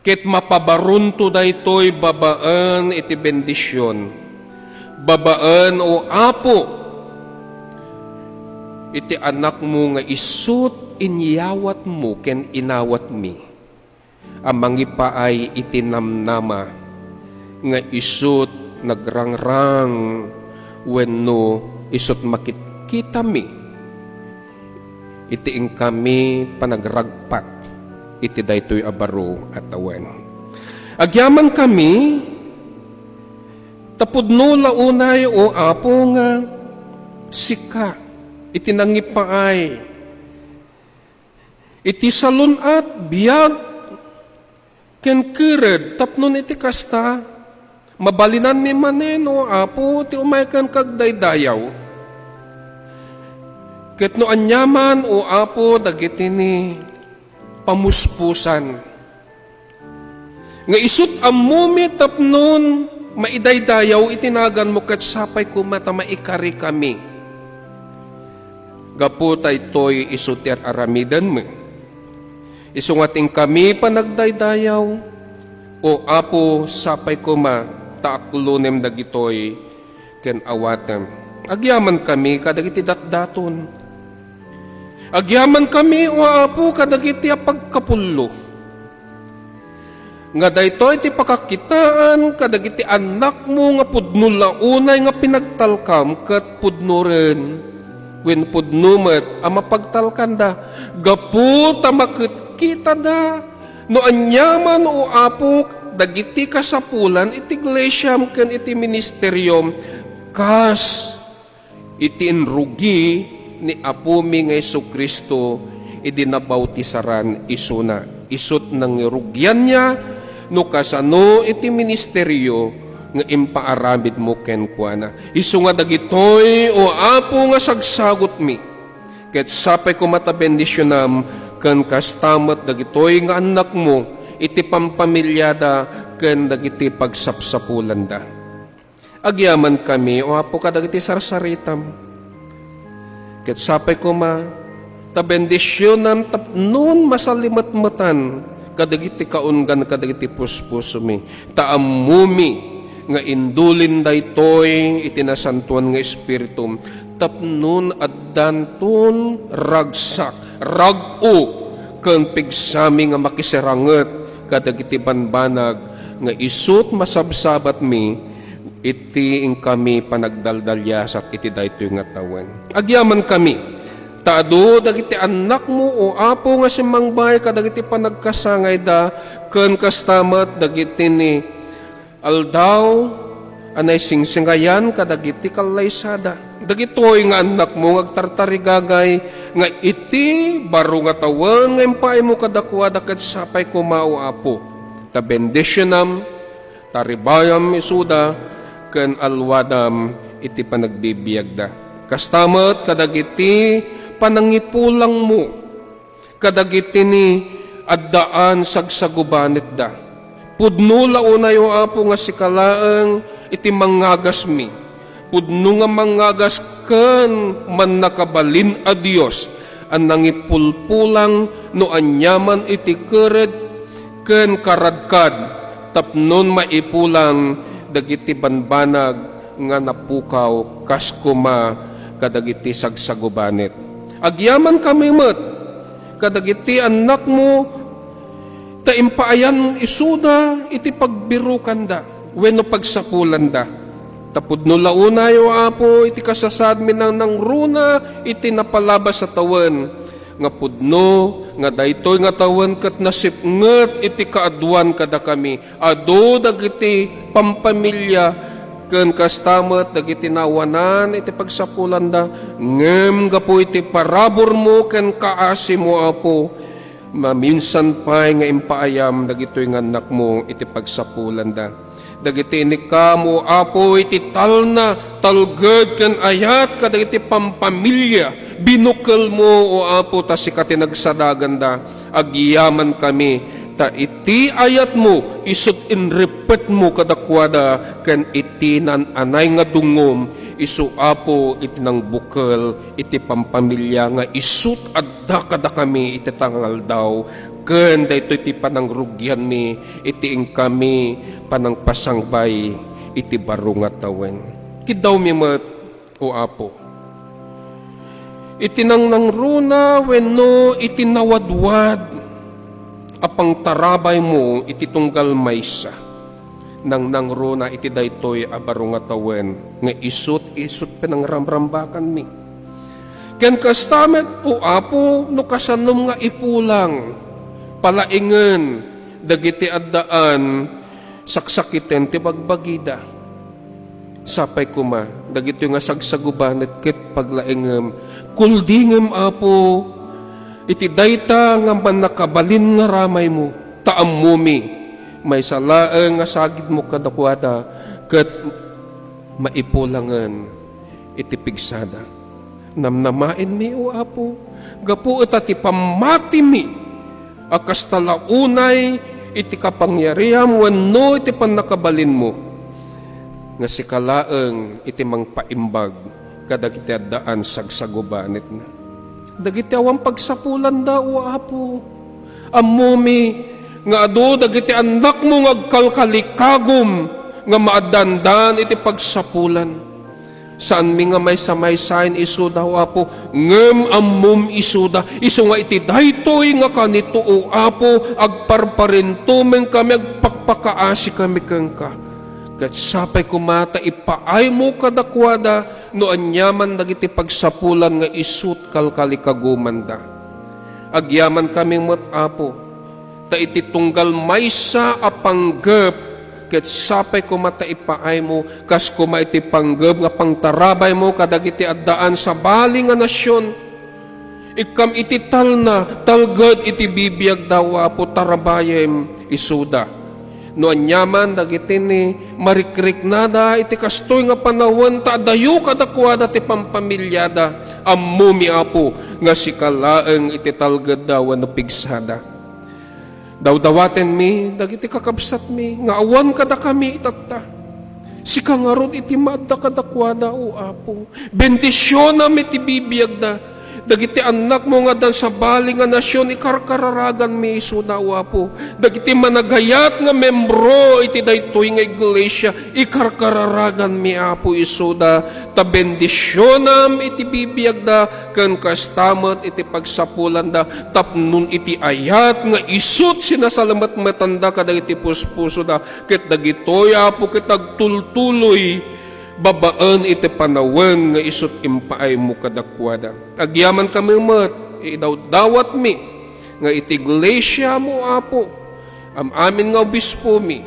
ket mapabarunto daytoy babaan iti bendisyon babaan o Apo iti anak mo nga isut inyawat mo ken inawat mi amang ipaay itinamnama nga isut nagrangrang wenno isut makikita mi itiing kami panagragpat iti daytoy abaro at awen agyaman kami tapudno launay o Apo nga sika iti nangipaay iti salunat biyag ken kered tapnon iti kasta mabalinan mi manen o Apo ti umaykan kag daydayaw ket no anyaman o Apo dagiti ni pamuspusan nga isut ammumi tapnon maidaydayaw itinagan mo ket sapay kumata maikari kami gapu taytoy isuter aramidan mo isungating kami panagdaydayaw o Apo sapay kuma taaklunem dagitoy ken awatem Agyaman kami kadagiti datdaton. Agyaman kami o Apo kadagiti pagkapullo. Nga daytoy ti pakakitaan kadagiti anak mo nga pudno launay nga pinagtalkam ket pudno ren wen pudno met a mapagtalkan da gapu ta makita da no anyaman o Apo dagiti kasapulan iti iglesyam ken iti ministeryom kas iti inrugi ni Apo mi nga Jesucristo idinabautisaran isuna isut nang irugyan niya no kasano iti ministeryo nga impaaramid mo ken kuana. Isu nga dagitoy o Apo nga sagsagot mi. Ket sapay ko mata bendisyonam ken kastamet dagitoy nga anak mo iti pampamilyada ken dagiti pagsapsapulan da. Agyaman kami o Apo kadagiti sarsaritam. Ket sapay ko ta bendisyonam tapnon masalimatmatan kadagiti kaungan kadagiti puspuso mi taamumi nga indulin daytoy itinasantuan nga espiritum tapnon addanton ragsak rag-o ken pigsami nga makiseranget kadagiti banbanag nga isut masabsabat mi iti ing kami panagdaldalyasat iti daytoy nga tawen. Agyaman kami taado dagiti anak mo o Apo nga simangbay kadagiti panagkasangay da ken kastamet dagiti ni aldaw anay singsingayan kadagiti kalaysada dagitoy nga anak mo agtartarigagay nga iti baro nga tawen nga impay mo kadakwada ket sapay kumao Apo ta bendisyonam taribayam isuda ken alwadam iti panagbibiyagda kastamet kadagiti panangipulang mo kadagiti ni addaan sagsagubanit da pudno launay o Apo nga sikalaeng iti mangagas mi pudno nga mangagas ken man nakabalin a Dios ang nangipulpulang no anyaman iti kered ken karadkad tapnon maipulang dagiti banbanag nga napukaw kas kuma kadagiti sagsagubanit. Agyaman kami met kadagiti anak mo taimpaayan isuda iti pagbirukan da wenno pagsapulan da tapudno launay o Apo iti kasasad mi nang runa iti napalabas sa tawen nga pudno nga daytoy nga tawen ket nasipnget iti kaadwan kada kami adu dagiti pampamilya ken kastamet dagiti nawanan iti pagsapulan da ngem gapu iti parabor mo ken kaasi mo Apo maminsan pay nga impaayam dagitoy nga anak mo iti pagsapulan da dagiti inikam o Apo iti talna talged ken ayat kadagiti pampamilya binukel mo o Apo ta sikati nagsadagan da agyaman kami ta iti ayat mo isut inrepet mo kadakwada ken iti nan anay nga dungom isu Apo iti nang bukel iti pampamilya nga isut adda kada kami iti tangal daw ken daytoy iti panangrugyan mi iti ing kami panangpasangbay iti baro nga tawen kidaw mi met o Apo iti nang nangruna wenno iti nawadwad apang tarabay mo iti tunggal maysa nang nangruna iti daytoy abaro nga tawen nga isut pinangramrambakan mi ken kastamet o Apo no kasanom nga ipulang palaingen dagiti addaan saksakiten ti bagbagida sapay kuma dagiti nga sagsagubanet ket paglaengem kuldingem Apo iti dayta nga man nakabalin nga ramay mo taamumi may salaeng nga sagid mo kadakwada ket maipulangan iti pigsada namnamain mi o Apo gapu eta ti pamati mi akas talaunay iti kapangyarihan wenno iti pannakabalin mo nga sikalaeng iti mangpaimbag kadagiti addaan sagsagubanit na dagiti awang pagsapulan da o Apo amumi nga adu dagiti anak mo nga agkalkalikagom nga maadandan iti pagsapulan Saan mi nga may samaysayan iso daw Apo, ngem ammum isuda, iso nga iti daytoy nga kanito o Apo, agparparento men kami, agpakpakaasi kami kangka. Kat sapay kumata ipaay mo kadakwada, no anyaman dagiti pagsapulan nga isut kalkalikagumanda. Agyaman kami mat Apo, ta iti tunggal maysa apanggep, ket sapay kumata ipaay mo, kas kuma iti panggep nga pangtarabay mo kadagiti addaan sa bali nga nasyon. Ikam iti talgad iti bibiyag daw Apo tarabayem isuda. No anyaman dagiti ni marikrik nada iti kastoy nga panawon ta dayo kadakwada ti pampamilyada. Ammo mi Apo nga sikalaeng iti talgad daw no pigsada. Dawdawaten mi, dagiti kakabsat mi, nga awan kada kami itata. Si kangarod iti maadda kadakwada o Apo. Bendisyonam iti bibiyag da. Dagiti anak mo nga dan sa bali nga nasyon, ikarkararagan mi iso na o Apo. Dagiti managayat nga membro iti daytoy nga iglesia, ikarkararagan mi Apo iso da. Ta bendisyonam iti bibiyag da, ken kastamat iti pagsapulan da, tapnon iti ayat nga isut sinasalamat matanda kadagiti puspuso da, ket dagitoy Apo ket agtultuloy, babaan iti panawen nga isut impaay mo kadakwada. Agyaman kami mat, idawdawat mi, nga iti iglesia mo Apo, am amin nga obispo mi,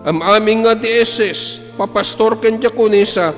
am amin nga DSS, papastor ken diakonisa,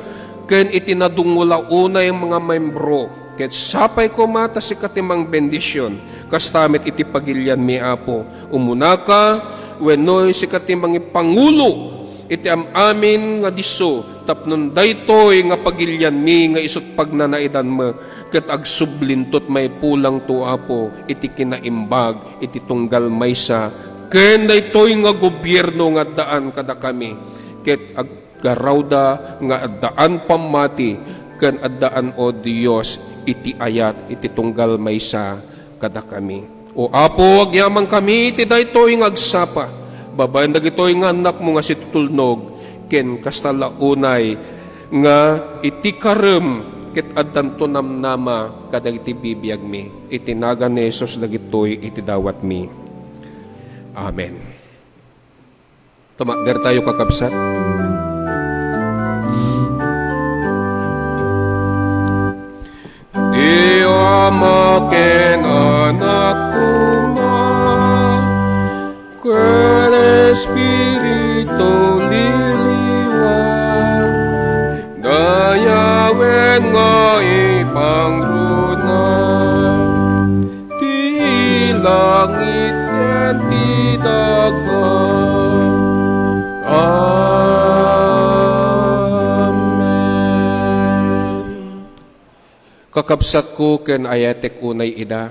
ken itinadungula unay mga membro, ket sapay kumata si katimang bendisyon, kastamit iti pagilyan mi Apo, umunaka, wenoy si katimang ipangulo, iti amin nga diso, tapnon daytoy nga pagilyan mi nga isut pagnanaidan mo, ket agsublintot may pulang to Apo, iti kinaimbag, iti tunggal maysa, ken daytoy nga gobyerno nga daan kada kami, ket aggarawda nga addaan pamati, ken addaan o Dios, iti ayat, iti tunggal maysa kada kami. O Apo, agyaman kami, iti daytoy nga agsapa, babayan dagitoy nga anak mo nga si tutulnog, ken kastalaunay nga iti karem, ket addanto namnama kadagiti bibiyag mi, itinaga ni Jesus dagitoy iti dawat mi. Amen. Tumakder tayo kakabsat. Di ama ken anak kuma, ken Espiritu liliwan, dayawen nga ipangruna, di langit ken di daga. Amen. Kakabsat ko ken ayatek unay ida,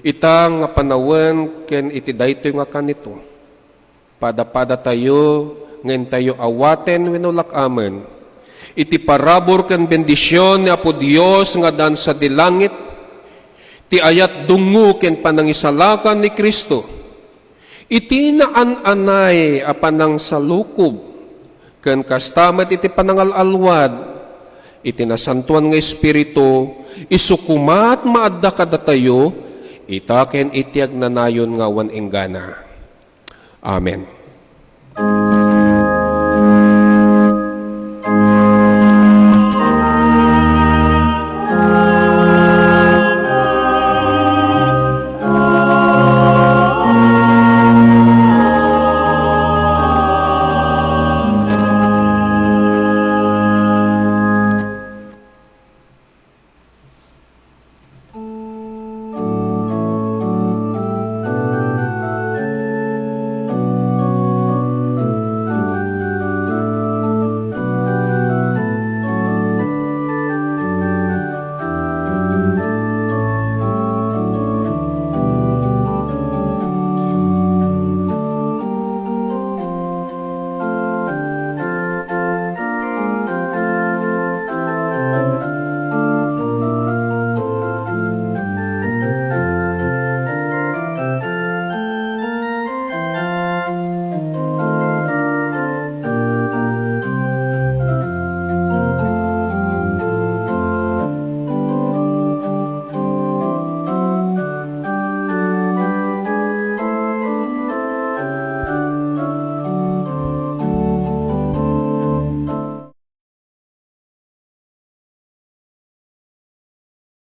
itang nga panawen ken iti daytoy nga kanito, pada tayo ngayon tayo awaten wenno lakamen, iti parabor ken bendisyon ni Apo Dios nga dan sa dilangit, ti ayat dungo ken panangisalakan ni Kristo, iti naan-anay apanang salukob, ken kastamet iti panangalalwad, iti nasantuan nga Espiritu, isukumat maadda kada tayo, itaken itiag na nayon nga wan enggana. Amen.